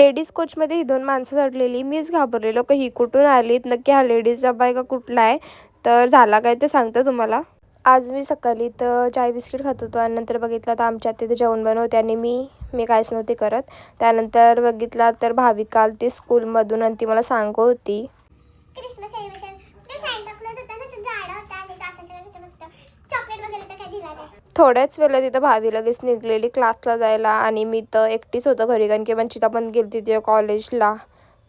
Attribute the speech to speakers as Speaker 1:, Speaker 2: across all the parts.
Speaker 1: Ladies कोचमध्ये ही 2 माणसं चढलेली. मीच घाबरलेलो की ही कुठून आलीत, नक्की हा लेडीज डबा आहे का कुठला आहे. तर झाला काय ते सांगते तुम्हाला. आज मी सकाळी तर चाय बिस्किट खात होतो आणि नंतर बघितलं तर आमच्या तिथे जेवण बनवते आणि मी काहीच नव्हते करत. त्यानंतर बघितला तर भाविका आली ती स्कूलमधून आणि ती मला सांगत होती थोड्याच वेळेला तिथं भावी लगेच निघलेली क्लासला जायला आणि मी तर एकटीच होतो घरी, कारण की वंचिता पण गेली तिथे कॉलेजला.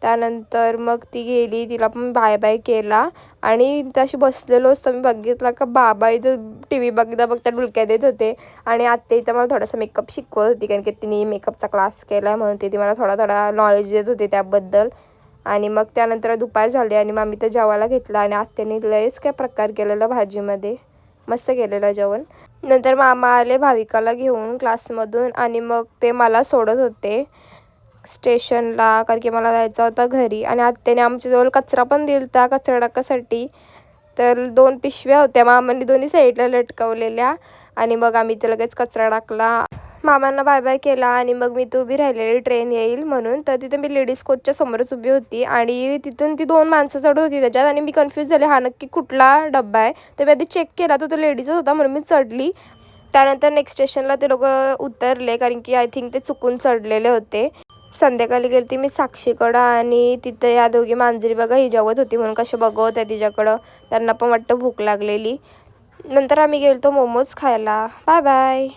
Speaker 1: त्यानंतर मग ती गेली, तिला पण बाय बाय केला आणि तशी बसलेलो असतो मी बघितला का बाबा इथं टी व्ही बघता बघता डुलक्या देत होते आणि आत्या इथं मला थोडासा मेकअप शिकवत होती, कारण की तिने मेकअपचा क्लास केला आहे म्हणून ती मला थोडा थोडा नॉलेज देत होती त्याबद्दल. आणि मग त्यानंतर दुपार झाली आणि मग आम्ही तर जेवायला घेतला आणि आत्याने लयच काय प्रकार केलेला भाजीमध्ये, मस्त केलेलं जेवण. नंतर मामा आले भाविकाला घेऊन क्लासमधून आणि मग ते मला सोडत होते स्टेशनला, कारण की मला जायचं होतं घरी. आणि आत्याने आमच्याजवळ कचरा पण दिलता कचरा टाकासाठी. तर 2 पिशव्या होत्या मामांनी दोन्ही साईडला लटकवलेल्या आणि मग आम्ही ते लगेच कचरा टाकला. मामांना बाय बाय केला आणि मग मी तर उभी राहिलेली ट्रेन येईल म्हणून. तर तिथे मी लेडीज कोचच्या समोरच उभी होती आणि तिथून ती 2 माणसं चढत होती त्याच्यात आणि मी कन्फ्यूज झाले हा नक्की कुठला डब्बा आहे. तर मी आधी चेक केला तर तो लेडीजच होता म्हणून मी चढली. त्यानंतर नेक्स्ट स्टेशनला ते लोकं उतरले, कारण की आय थिंक ते चुकून चढलेले होते. संध्याकाळी गेलती मी साक्षीकडं आणि तिथं या दोघी मांजरी बघा ही जेवत होती म्हणून कसे बघत आहे तिच्याकडं, त्यांना पण वाटतं भूक लागलेली. नंतर आम्ही गेलतो मोमोज खायला. Bye bye.